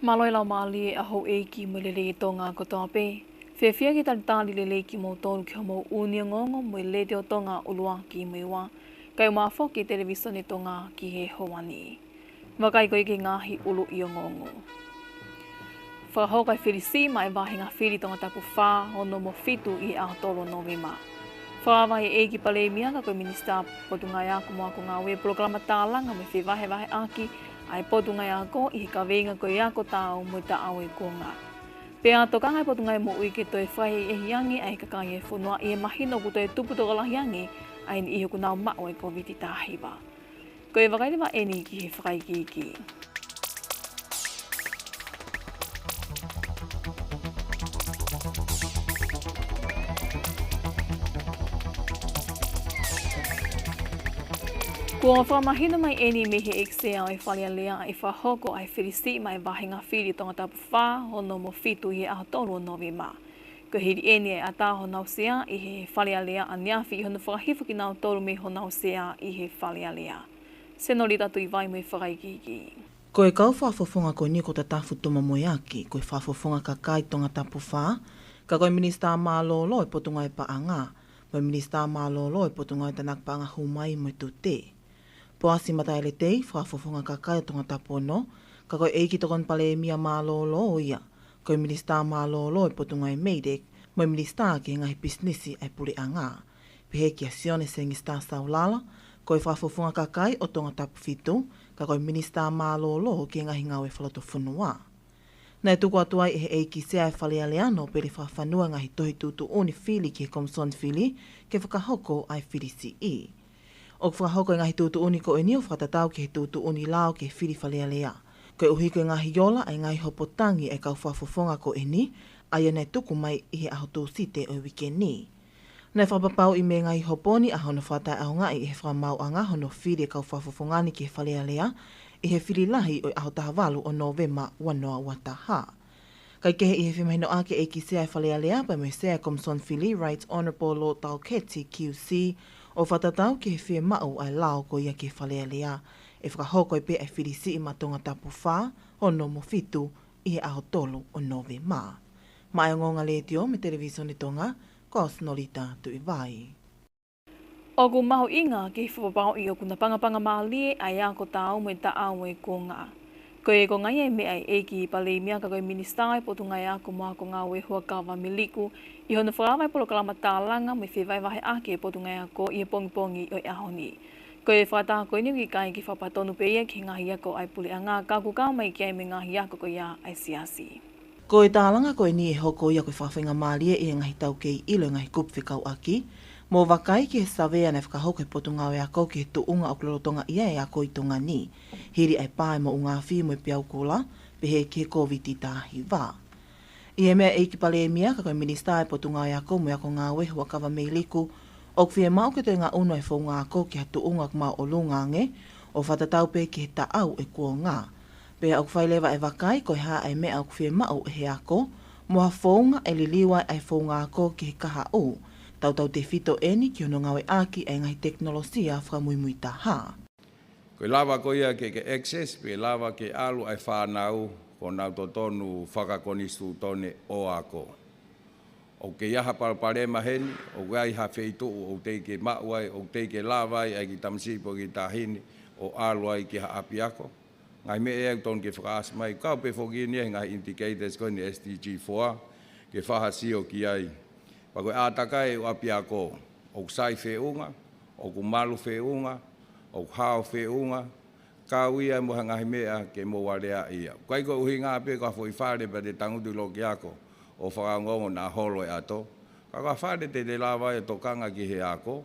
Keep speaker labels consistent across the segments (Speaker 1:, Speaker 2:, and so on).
Speaker 1: Maloi lau mali a ho e ki mo le tonga ko tope. Fefia ki tali le ki mo tolu ki mo uni ngongo mo le te o tonga ulua ki mo wa. Kai ma fo ki televisione tonga ki he hoani. Wakai ko ki ngahi ulu i ngongo. Whakaho kai whirisi mai wahinga whiri tonga tapu whā ono mo fitu i a tolo novema. Whawai e ki pale mianga koe minista potungai aku mo aku ngā we programa tālanga me whiwahe aki ai potungai ako i ka venga koe ako tāo mo ta awe konga. Pea tokangai potungai mo ui ke toi whai e hiangi ai kakai e whunua i e mahino ku toi tupu tokola hiangi ai ni iho ku nao mao e COVID tāhiwa. Koe wakairiwa eni ki he whakaikiki. Kua whamahina mai eni me he eksea ai whalia lea ai whahoko ai whirisi mai wahinga whiri tonga tapu whā hono mo fitu i a tolu novema. Ko hiri eni ai ata honau sea i he whalia lea a niawhi i hono whakahifu ki nao tolu me honau sea i he whalia lea. Senori tatu i vai me whakaikiki.
Speaker 2: Ko e kau whafofonga ko ni ko ta tafu toma moiaki, ko e whafofonga ka kai tonga tapu whā, ka koe minista mālolo e potunga e paanga, mo minista mālolo e potunga e tanak paanga humai mo tu te. Po asi matai le tei, whafofonga ka kai tonga tapu no, ka koe eiki tokon pale mia mālolo o ia, ko e minista mālolo e potunga e meidek, mo minista ki ngahi pisnisi e puri anga. Pehe ki a sione se ngista saulala, ko e whafofonga ka kai o tonga tapu fitu, ka koe minista mālolo ki ngahi ngawe whaloto whunua. Nei tuku atuai e eiki sea e whalea leano pere whawhanua ngahi tohi tutu oni whili ki he komson whili ke whakahoko ai whirisi i. O whakahoko ngahi tutu oni ko e nio whakatatau ki he tutu oni lao ki he whiri whalea lea. Ko e uhi ko ngahi yola ai ngahi hopotangi e kau whafofonga ko e ni, ai nei tuku mai i he ahotu site o wikeni. Nei whapapau i me ngai hoponi a hono whatai au ngai i he whamau anga hono whiri e kau whafofongani ki he whalea lea, i he whiri lahi o aho tahawalu o Novema wanoa wataha. Kai kehe i he whemahino ake e ki sea e whalea lea pa me sea Komson Whili Rights Honourable Lord Tauketi QC o whatatau ki he whie mau ai lao ko ia ki he whalea lea e whakahoko e pe e whiri si i matonga tapu whā hono mo fitu i he aho tolu o Novema. Mai ngonga le tio me televisione tonga, ko Osnolita tu i vai.
Speaker 1: Oku maho inga ki whapapao i oku na pangapanga maalie ai ako tau me ta awe ko ngā. Ko e ko ngai e me ai eiki i pale mia ka koe minista e potu ngai ako mo ako ngā we hua kawa miliku i hono whakawai polo kalama tālanga me whiwai wahe ake e potu ngai ako i e pongi o e ahoni. Ko e whata koe ni ki kai ki whapatonu pe ia ki ngahi ako ai pule a ngā kaku kao mai ki ai me ngahi ako ko ia ai siasi.
Speaker 2: Ko e tālanga koe ni e hoko ia koe whawhenga maalie e ngahi tau kei ilo ngahi kupwhikau aki, mō wakai ki he savea nei whakahoko e potu ngāwe ako ki he tuunga o klorotonga ia e ako i tonga ni. Hiri ai pae mo unga whi mo e piau kula, pehe ki he COVID tāhi wā. I e mea eiki pale e mia, ka koe minista e potu ngāwe ako mo e ako ngāwe hua kawa mei liku, o kwhia mau ke te ngā uno e whaunga ako ki ha tuunga kuma o lungange, o whatatau pe ki he taau e kua ngā. Pea au whailewa e wakai, koe haa ai mea au kwhia mau e he ako, mo ha whaunga e liliwa ai whaunga ako ki he kaha u, tau te whito eni ki ono ngawe aki e ngahi teknolosia whamuimui taha.
Speaker 3: Koe lawa ko ia ke access, pe lawa ke alu ai whanau, ko nau to tonu whakakonistu tone o ako. O ke iaha parparema heni, o gai ha wheitu o teike mauai, o teike lawai, ai ki tamsipo ki tahini, o alu ai ki ha api ako. Ngai me e ton ke whakaas mai, kau pe whogini e ngai indicators ko ni SDG4, ke whahasio ki ai. Pako atakai o api ako, o sai whiunga, o kumalu whiunga, o hao whiunga, kau ia mo hangahi mea ke mo warea ia. Kai ko uhi ngā pe ka fwoi whare pa te tangutu loki ako, o whakangongo na holo e ato. Ka whare te lawa e tokanga ki he ako,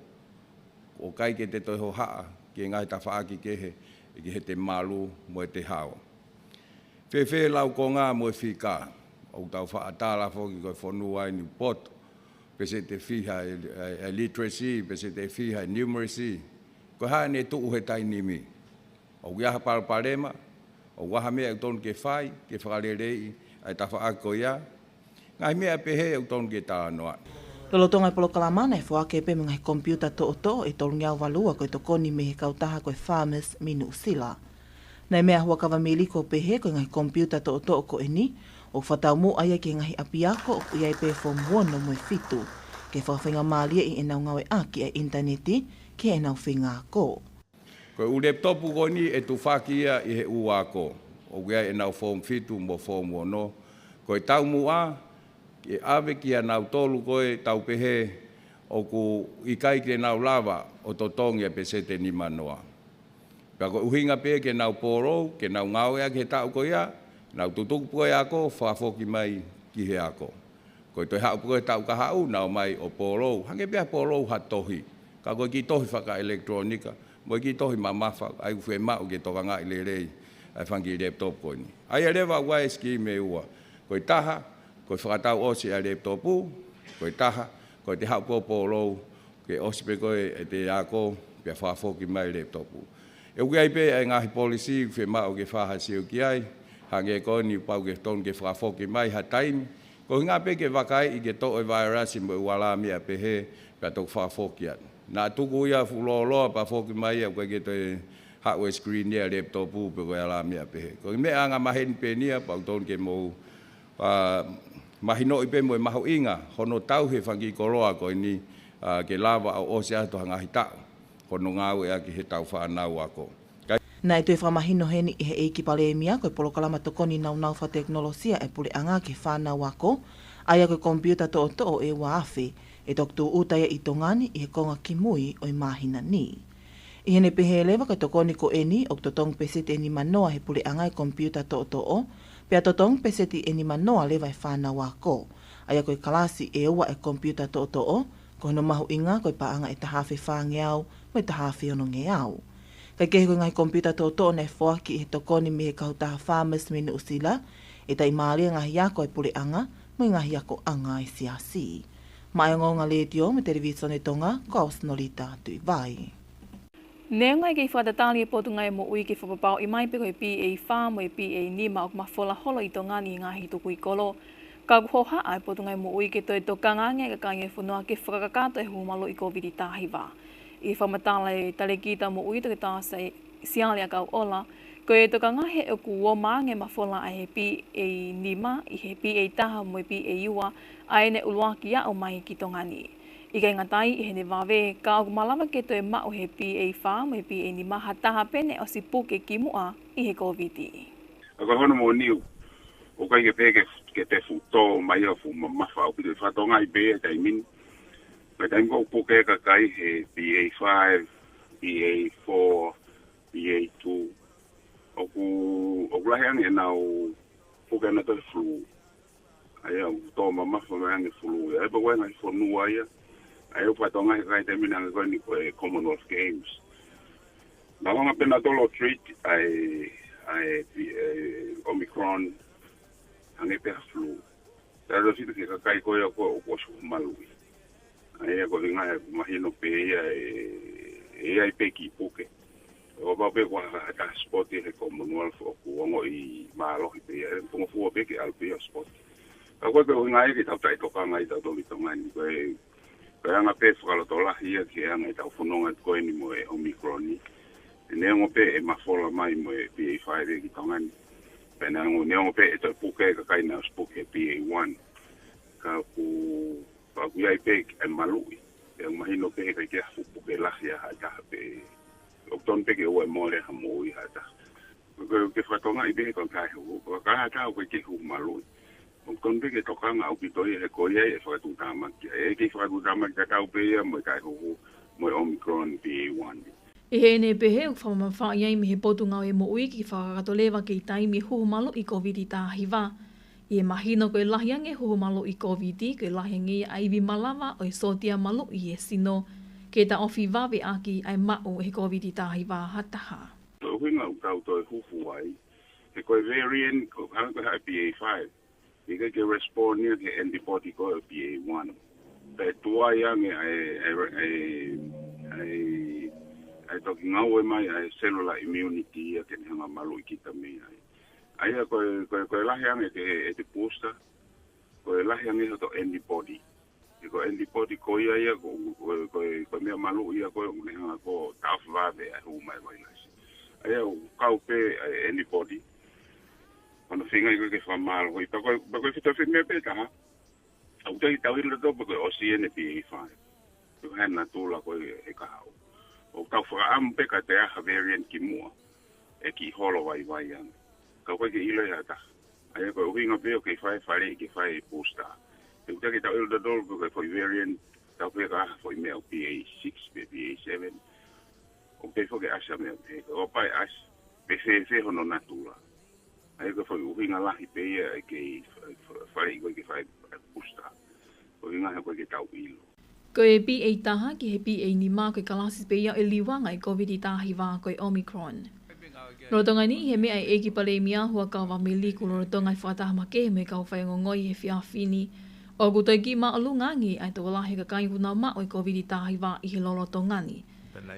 Speaker 3: o kai ke te toiho haa, ki ngai ta whaaki ke he, ki he te malu mo e te hao. Whewhe lau ko ngā mo e whika, o tau whaatala whoki koe whonua ai ni poto, pese te whiha literacy, pese te whiha numeracy, ko hae ne tuu he tainimi. O wiaha parparema, o waha mea au tonu ke whai, ke whakarerei, ai ta whaako ia, ngai mea pehe au tonu ke tānoa.
Speaker 2: Lolotonga e polo kalamana e whaake pe mga he kompyuta to e tolu ngiau walua koe tokoni me he kautaha koe Farmers Minu Sila. Nei mea hua kawamili ko pehe ko ngai kompiuta to ko eni, o whatau mo aia ki ngahi apiako o iai pe form 1 no moe fitu, ke whawhinga maalia i enau ngawe aki e interneti ke enau whinga ko.
Speaker 3: Ko u laptopu ko ni e tu whakia i he ua ko, o kia enau form fitu mo form 1 no, ko e tau mua, ke ave ki anau tolu koe tau pehe, o ku ikai ke nau lava o totongi a pesete ni manoa. Pea ko uhinga pe ke nau poro, ke nau ngau ea ke tau ko ia, nau tutuku koe ako, whafoki mai ki he ako. Ko toi hau koe tau ka hau, nau mai o poro, hange pea poro hatohi. Ka koe ki tohi whaka elektronika, mo ki tohi mamafa, ai uwhe mau ke toka ngai le rei, ai whangi laptop koe ni. Ai a rewa wai ski me ua, koe taha, koe whakatau osi a laptopu, koe taha, koe te hau po poro, ke osi pe koe e te ako, pea whafoki mai laptopu. E uiai pe ai ngahi polisi whe mau ke whaha siu ki ai, hange koe ni pau ke ton ke whafoki mai ha taimi, ko ngā pe ke wakai i ke to e virus mo wala mea pe he, pea tau whafoki atu. Nā tuku ia fuloloa pa foki mai au koe ke te hardware screen nia laptopu pe koe ala mea pe he. Ko mea anga maheni pe nia pau ton ke mou mahino i pe mo e maho inga, hono tau he whangi koroa koe ni ke lava au ose atu hangahi tau. Kono ngau ea ki he tau whanau ako.
Speaker 2: Nai tui whamahino heni i he eiki pale e mia, koe polokalama tokoni nau wha teknolosia e pule anga ki whanau ako, aia koe kompiuta to o e waafe, e toktu utaia i tongani i he konga ki mui o i mahina ni. I hene pehe lewa koe tokoni ko eni, o totong pesete eni manoa he pule anga i kompiuta to o, pea totong pesete eni manoa lewa e whanau ako, aia koe kalasi e ua e kompiuta to o, ko no mahu inga koe paanga e tahawhi whangeau, mo e tahawhi ono ngeau. Kai kehi koe ngai kompiuta to nei whoaki he tokoni me he kahutaha farmers mene usila, e tai maalia ngahi ako e pule anga, mo i ngahi ako anga e siasi. Mai ngonga leitio me televisione tonga, ko Ausnolita tui vai.
Speaker 1: Nea ngai kei whatatali e potu ngai mo ui ke whapapau i mai pe koe PA Farm mo e PA Nima o kuma whola holo i tonga ni ngahi tuku i kolo. Ka kuhoha ai potu ngai mo ui ke toi tokanga nge ka kai nge whanua ke whakakato e humalo i COVID tahiwa. I whamatala e tale kita mo ui toke tāsa e sialia kau ola, ko e tokanga he o kuo maa nge mawhola ai he PA Nima i he PA taha mo e PA Iua ai ne uluaki a o mai ki tongani. I kai ngatai i he ne wawe, ka o malawa ke toi mao he PA Farm mo e PA Nima ha taha pene o si puke ki mua i he COVID.
Speaker 4: Ako hono mo niu, o kai ke peke ke te futo mai o fu mamafa o pide whatonga i bea tai min. Mai taim ko puke ka kai he PA5, PA4, PA2. O kulaheang e nau puke na toi flu. Ai au to mamafa mai flu. Ai pa wena i fonua ia. Ai o whatonga he kai tai min anga koe ni koe Commonwealth Games. Na wanga pena tolo treat ai Omicron hange pe flu. Taro fitu ke kai ko ya ko su malui. Ai ko linga mahino pe ya ai pe ki puke. O ba pe ko ka sport e Commonwealth o ko ngo i malo i pe ko fu pe ke al pe sport. Ka ko pe linga i ta tai to ka ngai ta to mi to ngai ko e nga pe falo to la hia ke nga ta funonga ko ni mo e Omicron ni. Ne ngo pe e mafola mai mo e PA5 ki tongani. Pena ngo ne ngo pe e to puke ka kai na puke PA1. Ka ku pa ku ai pe e malui. E mahino pe ka ke fu puke la hia ha ta pe. Okton pe ke o mo le ha mo i ha ta. Ko ke fa tonga i be ko ka hu ko ka ta ko ke hu malui. Okton pe ke to ka nga o ki to e ko ye e fa tu ta ma ke ke fa tu ta ma ka ta pe mo ka hu mo Omicron PA1.
Speaker 1: E he ne pehe u whamawha iai me he potu ngau e mo ui ki whakakato lewa ki taimi huhumalo i COVID tāhiwa. I e mahino koe lahiange huhumalo i COVID, koe lahiange i aiwi malawa o e sotia malo i e sino, ke ta ofi wawe aki ai mao he COVID tāhiwa hataha.
Speaker 4: To huinga u tau toi huhu ai, he koe variant ko hana koe hai PA5, i ke respond nia ke antibody koe PA1. Pe tua iange ai toki ngau e mai ai cellular immunity ke ni hanga malu i kita me ai. Ai koe lahiange e te booster, koe lahiange to antibody. Ko antibody ko ia ko mea malu ia ko ni hanga ko tau wawe ai hu mai mai lai. Ai au kau pe anybody. Ona finga I ke whamal hoi. Pako fita whimea pe taha. Au tei tau ila tō pako o CNP whae. Pako hana tūla koe e kahau. O tau whakaamu pe ka te aha variant ki mua. E ki holo vai anga. Kau koe ke ila ia taha. Ai koe uhinga pe o ke whae whare ke whae booster. Te utaki tau ila tō pako koe variant. Tau pe ka aha whoi mea o PA6, PA7. O pe whoke asa mea pe. O pai as. Pe se hono natula. Ai koe whoi uhinga lahi pe ia e ke whare koe ke whae booster. Uhinga he koe ke tau ilo.
Speaker 1: Ko e PA taha ki he PA ni mā koe kalasis pe ia e liwanga I COVID tahi wā koe Omicron. Rotonga ni he mea e ki pale mia hua kawa me liku rotonga I whakataha ma ke me kau whai ngongoi he whiawhini. O kutoi ki maa lungangi ai tō lahi ka kai huna ma o I COVID tahi wā I he lolotongani.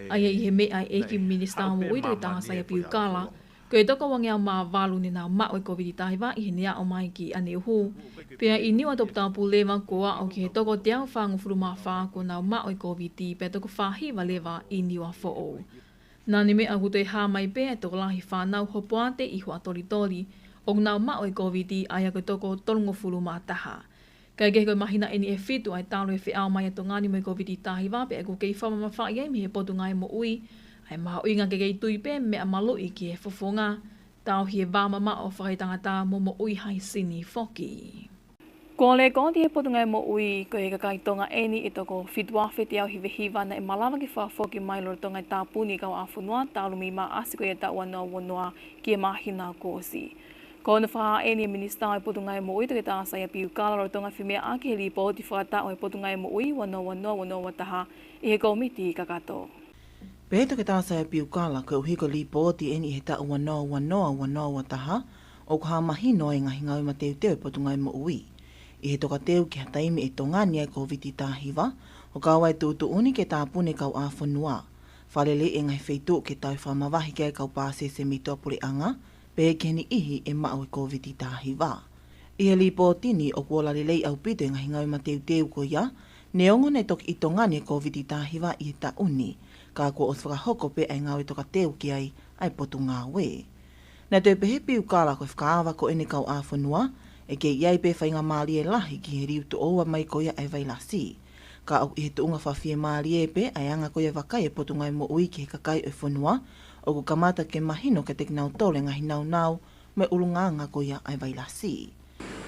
Speaker 1: Ai e he mea e ki minister mo ui te taha sai piu kala. Ko e toko wangi au maa walu ni nā ma o COVID tahi wā I he nea o mai ki ane uhu. Pea I niwa tōp tāpu lewa koa o ki he toko te au whangu furu maa whaa ko nā ma o COVID pea toko whahiwa lewa I niwa fōo. Nā ni mea kutoi hā mai pea toko lahi whanau hopoate I hua tori o nā ma o COVID ai a koe toko tolungo furu maa taha. Kai ke koe mahina eni e whitu ai tālo e whiau mai ato ngani mo COVID tahi wā pea ko kei whamama whai ai mi he potu ngai mo ui. Ai maha ui ngā kei tui pē mea malo I ki he fofonga. Tau hi e wāmama o whakaitangata mo ui hai sini whoki. Ko le konti he potu ngai mo ui ko e kakai tonga eni I toko whitua whiti au hiwe hiwa na e malawa ki whawhoki mai lor tonga I tāpuni kau awhunua tālumi ma asi ko e ta wanoa ki e mahina kōsi. Ko na wha eni e minista o potu ngai mo ui toke tā sai a piu kala lor tonga whimea ake he li pōti whakata o e potu ngai mo ui wanoa taha I he komiti kakato.
Speaker 2: Pe toke tā sai a piu kala ko uhiko li pōti eni he ta wanoa taha o ka mahino e ngahi ngau ma teu e potu ngai mo ui. I he toka teu ki hataimi e tongani ai COVID tahiwa, o kawai tūtu uni ke tāpune kau āwhanua. Whalele e ngai wheitu ke tau whamawahi ke kau pāse se mitoa puri anga, pe ke ni ihi e mao e COVID tahiwa. I he li pōtini o kuola lelei au pito e ngahi ngau ma teu ko ia, ne ongo ne toki I tongani e COVID tahiwa I he ta uni, ka kua o whakahoko pe ai ngau e toka teu ki ai potu ngā we. Nā tue pehe piu kāla koe whakaawa ko ene kau āwhanua, e ke iai pe whainga maali e lahi ki he riu tu oua mai koia e vailasi. Ka au I he tuunga whawhie maali e pe ai anga koia wakai e potu ngai mo ui ki he kakai o whanua, o ku kamata ke mahino ke te kinau tole ngahi nau me ulunganga koia e vailasi.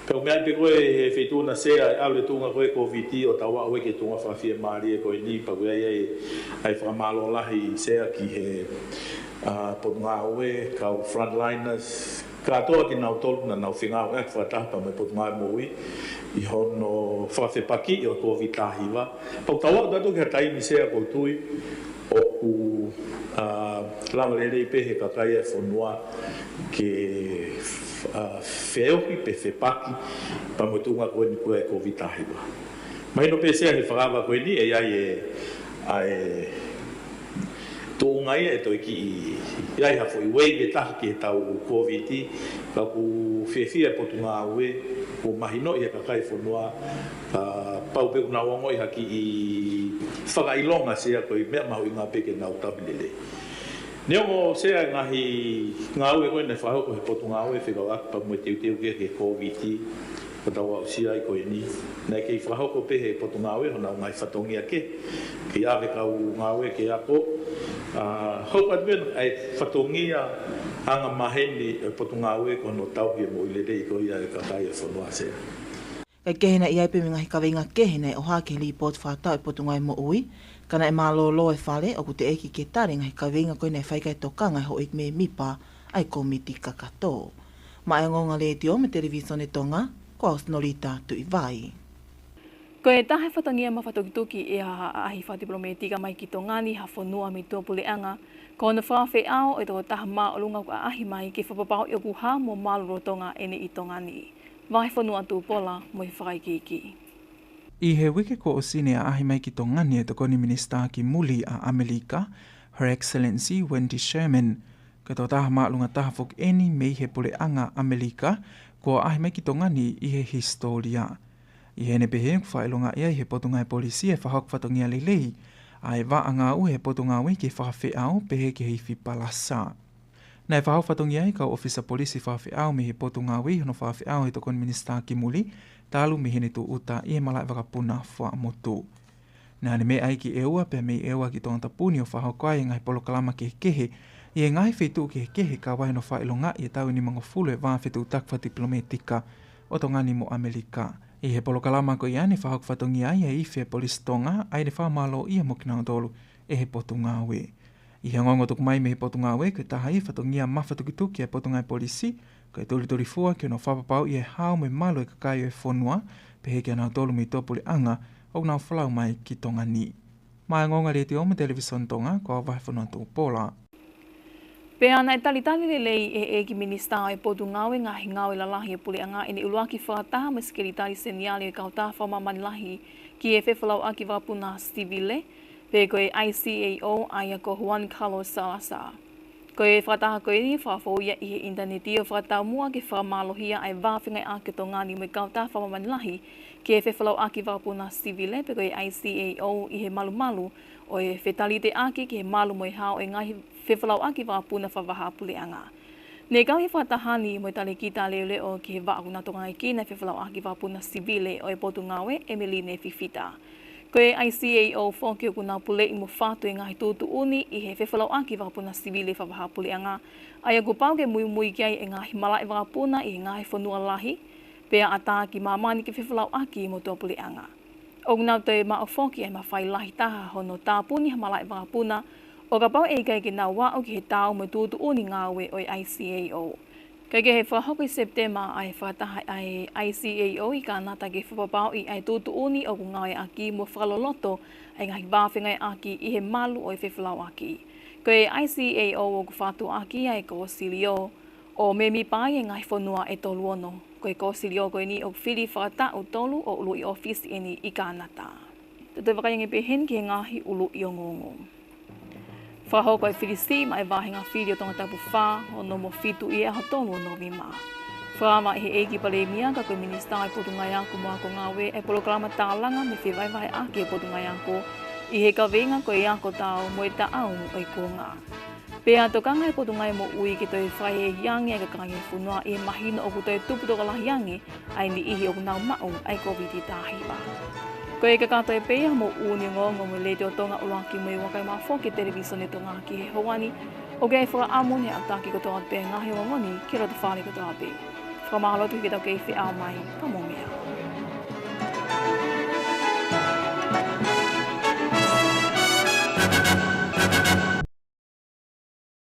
Speaker 5: Peo mea pe koe he whetuna sea au le tuunga koe COVID o tawa oe ke tuunga whawhie maali e koe ni pa koe ai whamalo lahi sea ki he potu ngā oe kau frontliners, ka toa ki nau tolu na nau whingau e whatapa mai potu ngai mo ui I hono whawhepaki o COVID tahiwa. Pau tawa tato ki hatai mi sea koutui o ku lama lelei pehe kakai e whanua ke wheohi pe whepaki pa mo tunga koe ni koe COVID tahiwa. Mai no pe sea he whakawa koe ni e ai tō ngai e toi ki iai hafo I wei ke taha ki he tau COVID ka ku whiawhia potu ngā ue ko mahino I he kakai whanua pau pe kuna wango I haki I whakailonga sea koe mea mahu I ngā peke nau tamilele. Neongo sea ngahi ngā ue koe nei whahau ko he potu ngā ue whikau aki pa mwe teu ke he COVID ko tawa o sia I koe ni. Nei kei whahau ko pehe potu ngā ue hona ngai whatongia ke ki ave kau ngā ue ke ako hope admin ai whatongia anga maheni potu ngā ue ko no tauhi mo I lerei ko ia e kakai e whanua sea.
Speaker 2: E kehena I aipe mingahi kawinga kehena o hake li pot whātau e potu ngai mo ui, kana e mālolo e whale o ku te eki ke tare ngahi kawinga koe nei whaikai tokanga ho ik me mipa ai komiti kakato. Ma e ngonga le te o me televisione tonga, ko Ausnorita tu I vai.
Speaker 1: Ko e tahe whatangia ma whatokituki e ahi whatiplometika mai ki tongani ha whanua mi tōpule anga, ko na whawhi ao e tō taha maa o lunga ko ahi mai ke whapapao I o kuha mo maluro tonga ene I tongani. Vai whanua tū pola mo I whakaikiki.
Speaker 6: I he wike ko o sine a ahi mai ki tongani e tokoni minista ki muli a Amerika, Her Excellency Wendy Sherman, ka tō taha maa lunga taha whok eni mei he pule anga Amerika, ko ahi mai ki tongani I he historia. I hene pehe ku whaelonga ia I he potunga e polisi e whahok whatongia lelei, a e wa anga u he potunga ui ke whawhi au pehe ke hifi palasa. Nai whahau whatongi ai kau ofisa polisi whawhiau mihi potu ngāwi hono whawhiau he tokon Minista ki muli, talu mihi ni tu uta i malai wakapuna wha motu. Nā ne me ai ki eua pe mei eua ki tonga tapuni o whahau koai ngai polo kalama ke kehe, i e ngai whetu ke kehe ka wai no whailonga i e tau ni mga fulu e whawhetu takwa diplomatika o tongani mo Amerika. I he polo kalama ko i ane whahau whatongi ai e iwhe polisi tonga ai ne whamalo i a mokina o tolu e he potu ngāwe. I he ngongo tuku mai me he potu ngāwe ko i taha i whatongia mawhatukutuki e potu ngai polisi, ko i turi fua ki ono whapapau i e hao me malo e kakai e whonua, pe heke anau tolu me i topuli anga, o nau whalau mai ki tonga ni. Mai ngonga reti o me televison tonga, ko a vai whanua tō pola.
Speaker 1: Pea ana e talitali lelei e ki Minista e potu ngawe ngahi ngawe lalahi e puli anga ini uluaki whaataha me skeritari seniali e kauta whamamani lahi ki e whewhalau aki wapuna Stivile, pe koe ICAO aia ko Juan Carlos Salazar. Koe whataha koe ni whawhauia i he interneti o whatau mua ki whamalohia ai wawhingai ake tō ngāni me kauta whamamani lahi ki e whewhalau aki wapuna Stivile, pe koe ICAO i he malu o e whetalite aki ki he malu mo i hao e ngahi whewhalau aki wapuna whawaha pule anga. Ne kau he whatahani mo i tale ki tā leo o ki he waakuna tonga i ki na whewhalau aki wapuna Stivile o e potu ngawe Emeline Fifita. Koe ICAO whonki o kuna pule i mo whātu i ngahi tūtu uni i he whewhalau aki wapuna Stivile whawaha pule anga. Aia ku pau ke mui ki ai e ngahi malai wapuna i ngahi whanua lahi, pea ata ki mamani ki whewhalau aki i mo tō pule anga. O nau te maa o whonki e mawhai lahi taha hono tāpuni ha malai wapuna, o ka pau e kai ki nā wā o ki he tāu mo tūtu uni ngāwe o ICAO. Kai ke he whahoko i September ai whataha ai ICAO i ka nata ke whapapau i ai tūtu uni o ku ngāwe aki mo whakaloloto ai ngahi wāwhingai aki i he malu o i whewhalau aki. Koe ICAO o ku whātu aki ai ko Silio o me mi pai e ngahi whanua e tolu ono. Koe ko Silio koe ni o whiri whakata o tolu o ulu i office e ni i ka nata. Te whakaiangi pehen ki he ngahi ulu i o ngongo. Whahau koe whirisi mai wāhinga whiri o tonga tapu whā o no mo whitu i e aho tonu o novima. Whāma i he eiki pale mia ka koe Minista e potu ngai aku mua ko ngāwe e polokalama tālanga me whiwaiwahe ake e potu ngai aku i he kawenga koe ako tau mo e ta au o i kōngā. Pea tokanga e potu ngai mo ui ki toi whai e hiangi e kakangi e whunua i e mahino o ku toi tupu toka la hiangi ai ni ihi o ku nau mau ai COVID-19 tāhiwa. Koe ka kato e pēia mo uni ngongo mo le teo tonga uaki mo i wakai maa whoki televisione tonga ki he hawani o kei whaka amone a taki ko tonga pē ngahi o ngoni ki roto whāne ko tonga pē. Whakamahalotu ki tau kei whi au mai, ka mōmea.